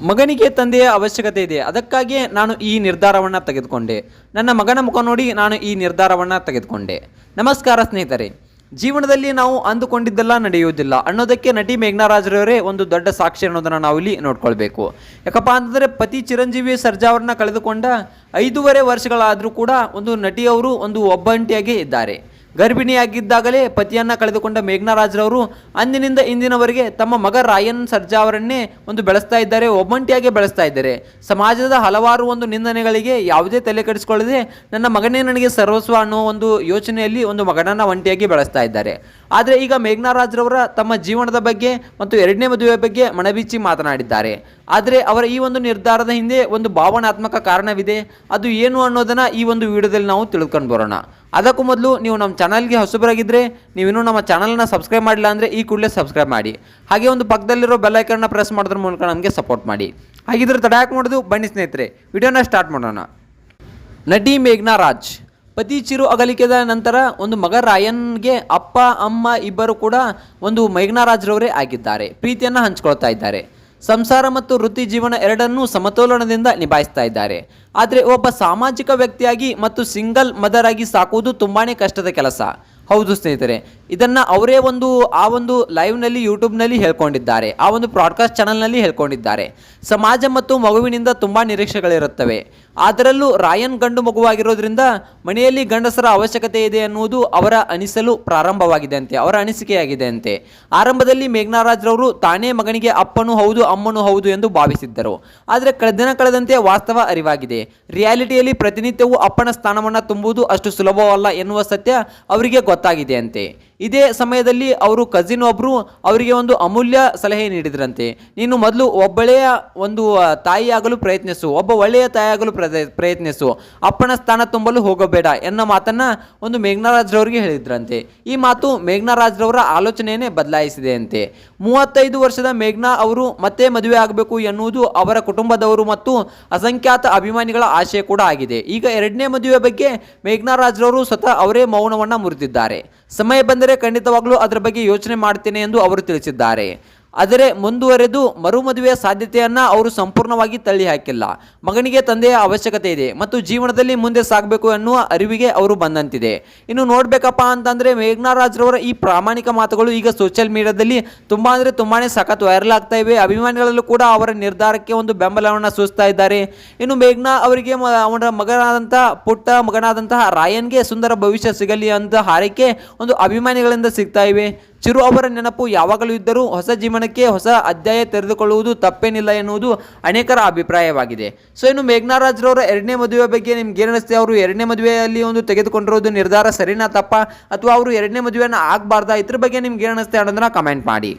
ಮಗನಿಗೆ ತಂದೆಯ ಅವಶ್ಯಕತೆ ಇದೆ, ಅದಕ್ಕಾಗಿ ನಾನು ಈ ನಿರ್ಧಾರವನ್ನು ತೆಗೆದುಕೊಂಡೆ. ನನ್ನ ಮಗನ ಮುಖ ನೋಡಿ ನಾನು ಈ ನಿರ್ಧಾರವನ್ನು ತೆಗೆದುಕೊಂಡೆ. ನಮಸ್ಕಾರ ಸ್ನೇಹಿತರೆ, ಜೀವನದಲ್ಲಿ ನಾವು ಅಂದುಕೊಂಡಿದ್ದೆಲ್ಲ ನಡೆಯುವುದಿಲ್ಲ ಅನ್ನೋದಕ್ಕೆ ನಟಿ ಮೇಘನಾ ರಾಜ್ರವರೇ ಒಂದು ದೊಡ್ಡ ಸಾಕ್ಷಿ ಅನ್ನೋದನ್ನು ನಾವು ಇಲ್ಲಿ ನೋಡ್ಕೊಳ್ಬೇಕು. ಯಾಕಪ್ಪ ಅಂತಂದರೆ ಪತಿ ಚಿರಂಜೀವಿ ಸರ್ಜಾ ಅವ್ರನ್ನ ಕಳೆದುಕೊಂಡ 5.5 ವರ್ಷಗಳಾದರೂ ಕೂಡ ಒಂದು ನಟಿಯವರು ಒಂದು ಒಬ್ಬಂಟಿಯಾಗಿ ಇದ್ದಾರೆ. ಗರ್ಭಿಣಿಯಾಗಿದ್ದಾಗಲೇ ಪತಿಯನ್ನು ಕಳೆದುಕೊಂಡ ಮೇಘನಾ ರಾಜ್ರವರು ಅಂದಿನಿಂದ ಇಂದಿನವರೆಗೆ ತಮ್ಮ ಮಗ ರಾಯನ್ ಸರ್ಜಾ ಅವರನ್ನೇ ಒಂದು ಬೆಳೆಸ್ತಾ ಇದ್ದಾರೆ, ಒಬ್ಬಂಟಿಯಾಗಿ ಬೆಳೆಸ್ತಾ ಇದ್ದಾರೆ. ಸಮಾಜದ ಹಲವಾರು ಒಂದು ನಿಂದನೆಗಳಿಗೆ ಯಾವುದೇ ತಲೆ ಕೆಡಿಸಿಕೊಳ್ಳದೆ ನನ್ನ ಮಗನೇ ನನಗೆ ಸರ್ವಸ್ವ ಅನ್ನೋ ಒಂದು ಯೋಚನೆಯಲ್ಲಿ ಒಂದು ಮಗನನ್ನು ಒಂಟಿಯಾಗಿ ಬೆಳೆಸ್ತಾ ಇದ್ದಾರೆ. ಆದರೆ ಈಗ ಮೇಘನಾ ರಾಜ್ರವರ ತಮ್ಮ ಜೀವನದ ಬಗ್ಗೆ ಮತ್ತು 2ನೇ ಮದುವೆ ಬಗ್ಗೆ ಮನಬಿಚ್ಚಿ ಮಾತನಾಡಿದ್ದಾರೆ. ಆದರೆ ಅವರ ಈ ಒಂದು ನಿರ್ಧಾರದ ಹಿಂದೆ ಒಂದು ಭಾವನಾತ್ಮಕ ಕಾರಣವಿದೆ. ಅದು ಏನು ಅನ್ನೋದನ್ನು ಈ ಒಂದು ವಿಡಿಯೋದಲ್ಲಿ ನಾವು ತಿಳ್ಕೊಂಡು ಬರೋಣ. ಅದಕ್ಕೂ ಮೊದಲು ನೀವು ನಮ್ಮ ಚಾನಲ್ಗೆ ಹೊಸಬರಾಗಿದ್ದರೆ, ನೀವಿನ್ನೂ ನಮ್ಮ ಚಾನಲ್ನ ಸಬ್ಸ್ಕ್ರೈಬ್ ಮಾಡಿಲ್ಲ ಅಂದರೆ ಈ ಕೂಡಲೇ ಸಬ್ಸ್ಕ್ರೈಬ್ ಮಾಡಿ. ಹಾಗೆ ಒಂದು ಪಕ್ಕದಲ್ಲಿರೋ ಬೆಲ್ ಐಕನ್ನ ಪ್ರೆಸ್ ಮಾಡೋದ್ರ ಮೂಲಕ ನಮಗೆ ಸಪೋರ್ಟ್ ಮಾಡಿ. ಹಾಗಿದ್ರೆ ತಡ ಯಾಕೆ ಮಾಡೋದು, ಬನ್ನಿ ಸ್ನೇಹಿತರೆ ವಿಡಿಯೋನ ಸ್ಟಾರ್ಟ್ ಮಾಡೋಣ. ನಟಿ ಮೇಘನಾ ರಾಜ್ ಪತಿ ಚಿರು ಅಗಲಿಕೆದ ನಂತರ ಒಂದು ಮಗ ರಾಯನ್ಗೆ ಅಪ್ಪ ಅಮ್ಮ ಇಬ್ಬರು ಕೂಡ ಒಂದು ಮೇಘನಾ ರಾಜ್ರವರೇ ಆಗಿದ್ದಾರೆ. ಪ್ರೀತಿಯನ್ನು ಹಂಚ್ಕೊಳ್ತಾ ಇದ್ದಾರೆ. ಸಂಸಾರ ಮತ್ತು ವೃತ್ತಿ ಜೀವನ ಎರಡನ್ನೂ ಸಮತೋಲನದಿಂದ ನಿಭಾಯಿಸ್ತಾ ಇದ್ದಾರೆ. ಆದರೆ ಒಬ್ಬ ಸಾಮಾಜಿಕ ವ್ಯಕ್ತಿಯಾಗಿ ಮತ್ತು ಸಿಂಗಲ್ ಮದರ್ ಆಗಿ ಸಾಕುವುದು ತುಂಬಾ ಕಷ್ಟದ ಕೆಲಸ. ಹೌದು ಸ್ನೇಹಿತರೆ, ಇದನ್ನು ಅವರೇ ಆ ಒಂದು ಲೈವ್ನಲ್ಲಿ ಯೂಟ್ಯೂಬ್ನಲ್ಲಿ ಹೇಳ್ಕೊಂಡಿದ್ದಾರೆ, ಆ ಒಂದು ಬ್ರಾಡ್ಕಾಸ್ಟ್ ಚಾನಲ್ನಲ್ಲಿ ಹೇಳ್ಕೊಂಡಿದ್ದಾರೆ. ಸಮಾಜ ಮತ್ತು ಮಗುವಿನಿಂದ ತುಂಬ ನಿರೀಕ್ಷೆಗಳಿರುತ್ತವೆ. ಅದರಲ್ಲೂ ರಾಯನ್ ಗಂಡು ಮಗುವಾಗಿರೋದ್ರಿಂದ ಮನೆಯಲ್ಲಿ ಗಂಡಸರ ಅವಶ್ಯಕತೆ ಇದೆ ಅನ್ನುವುದು ಅವರ ಅನಿಸಲು ಪ್ರಾರಂಭವಾಗಿದೆ ಅಂತೆ, ಅವರ ಅನಿಸಿಕೆಯಾಗಿದೆ ಅಂತೆ. ಆರಂಭದಲ್ಲಿ ಮೇಘನಾ ರಾಜ್ರವರು ತಾನೇ ಮಗನಿಗೆ ಅಪ್ಪನೂ ಹೌದು ಅಮ್ಮನೂ ಹೌದು ಎಂದು ಭಾವಿಸಿದ್ದರು. ಆದರೆ ದಿನ ಕಳೆದಂತೆ ವಾಸ್ತವ ಅರಿವಾಗಿದೆ. ರಿಯಾಲಿಟಿಯಲ್ಲಿ ಪ್ರತಿನಿತ್ಯವೂ ಅಪ್ಪನ ಸ್ಥಾನವನ್ನು ತುಂಬುವುದು ಅಷ್ಟು ಸುಲಭವಲ್ಲ ಎನ್ನುವ ಸತ್ಯ ಅವರಿಗೆ ಗೊತ್ತಾಗಿದೆ ಅಂತೆ. ಇದೇ ಸಮಯದಲ್ಲಿ ಅವರು ಕಸಿನ್ ಒಬ್ಬರು ಅವರಿಗೆ ಒಂದು ಅಮೂಲ್ಯ ಸಲಹೆ ನೀಡಿದ್ರಂತೆ. ನೀನು ಮೊದಲು ಒಬ್ಬಳೆಯ ಒಂದು ತಾಯಿಯಾಗಲು ಪ್ರಯತ್ನಿಸು, ಒಬ್ಬ ಒಳ್ಳೆಯ ತಾಯಿಯಾಗಲು ಪ್ರಯತ್ನಿಸು, ಅಪ್ಪನ ಸ್ಥಾನ ತುಂಬಲು ಹೋಗಬೇಡ ಎನ್ನೋ ಮಾತನ್ನು ಒಂದು ಮೇಘನಾ ರಾಜ್ರವರಿಗೆ ಹೇಳಿದ್ರಂತೆ. ಈ ಮಾತು ಮೇಘನಾ ರಾಜ್ರವರ ಆಲೋಚನೆಯನ್ನೇ ಬದಲಾಯಿಸಿದೆ ಅಂತೆ. 35 ವರ್ಷದ ಮೇಘನಾ ಅವರು ಮತ್ತೆ ಮದುವೆ ಆಗಬೇಕು ಎನ್ನುವುದು ಅವರ ಕುಟುಂಬದವರು ಮತ್ತು ಅಸಂಖ್ಯಾತ ಅಭಿಮಾನಿಗಳ ಆಶಯ ಕೂಡ ಆಗಿದೆ. ಈಗ 2ನೇ ಮದುವೆ ಬಗ್ಗೆ ಮೇಘನಾ ರಾಜ್ರವರು ಸ್ವತಃ ಅವರೇ ಮೌನವನ್ನು ಮುರಿದಿದ್ದಾರೆ. ಸಮಯ ಬಂದರೆ ಖಂಡಿತವಾಗ್ಲೂ ಅದರ ಬಗ್ಗೆ ಯೋಚನೆ ಮಾಡ್ತೇನೆ ಎಂದು ಅವರು ತಿಳಿಸಿದ್ದಾರೆ. ಆದರೆ ಮುಂದುವರೆದು ಮರುಮದುವೆಯ ಸಾಧ್ಯತೆಯನ್ನು ಅವರು ಸಂಪೂರ್ಣವಾಗಿ ತಳ್ಳಿ ಹಾಕಿಲ್ಲ. ಮಗನಿಗೆ ತಂದೆಯ ಅವಶ್ಯಕತೆ ಇದೆ ಮತ್ತು ಜೀವನದಲ್ಲಿ ಮುಂದೆ ಸಾಗಬೇಕು ಎನ್ನುವ ಅರಿವಿಗೆ ಅವರು ಬಂದಂತಿದೆ. ಇನ್ನು ನೋಡಬೇಕಪ್ಪ ಅಂತಂದರೆ ಮೇಘನಾ ರಾಜ್ರವರ ಈ ಪ್ರಾಮಾಣಿಕ ಮಾತುಗಳು ಈಗ ಸೋಷಿಯಲ್ ಮೀಡಿಯಾದಲ್ಲಿ ತುಂಬ ಅಂದರೆ ತುಂಬಾ ಸಖತ್ ವೈರಲ್ ಆಗ್ತಾ ಇವೆ. ಅಭಿಮಾನಿಗಳಲ್ಲೂ ಕೂಡ ಅವರ ನಿರ್ಧಾರಕ್ಕೆ ಒಂದು ಬೆಂಬಲವನ್ನು ಸೂಚಿಸ್ತಾ ಇದ್ದಾರೆ. ಇನ್ನು ಮೇಘನಾ ಅವರಿಗೆ ಅವರ ಪುಟ್ಟ ಮಗನಾದಂತಹ ರಾಯನ್ಗೆ ಸುಂದರ ಭವಿಷ್ಯ ಸಿಗಲಿ ಅಂತ ಹಾರೈಕೆ ಒಂದು ಅಭಿಮಾನಿಗಳಿಂದ ಸಿಗ್ತಾ ಇವೆ. ಚಿರು ಅವರ ನೆನಪು ಯಾವಾಗಲೂ ಇದ್ದರೂ ಹೊಸ ಜೀವನಕ್ಕೆ ಹೊಸ ಅಧ್ಯಾಯ ತೆರೆದುಕೊಳ್ಳುವುದು ತಪ್ಪೇನಿಲ್ಲ ಎನ್ನುವುದು ಅನೇಕರ ಅಭಿಪ್ರಾಯವಾಗಿದೆ. ಸೊ ಇನ್ನು ಮೇಘನಾ ರಾಜ್ರವರ 2ನೇ ಮದುವೆ ಬಗ್ಗೆ ನಿಮ್ಗೆ ಏನು ಅನಿಸುತ್ತೆ? ಅವರು 2ನೇ ಮದುವೆಯಲ್ಲಿ ಒಂದು ತೆಗೆದುಕೊಂಡಿರೋದು ನಿರ್ಧಾರ ಸರಿನಾ ತಪ್ಪಾ, ಅಥವಾ ಅವರು 2ನೇ ಮದುವೆಯನ್ನು ಆಗಬಾರ್ದಾ? ಇದ್ರ ಬಗ್ಗೆ ನಿಮ್ಗೆ ಏನು ಅನಿಸುತ್ತೆ ಅನ್ನೋದನ್ನ ಕಮೆಂಟ್ ಮಾಡಿ.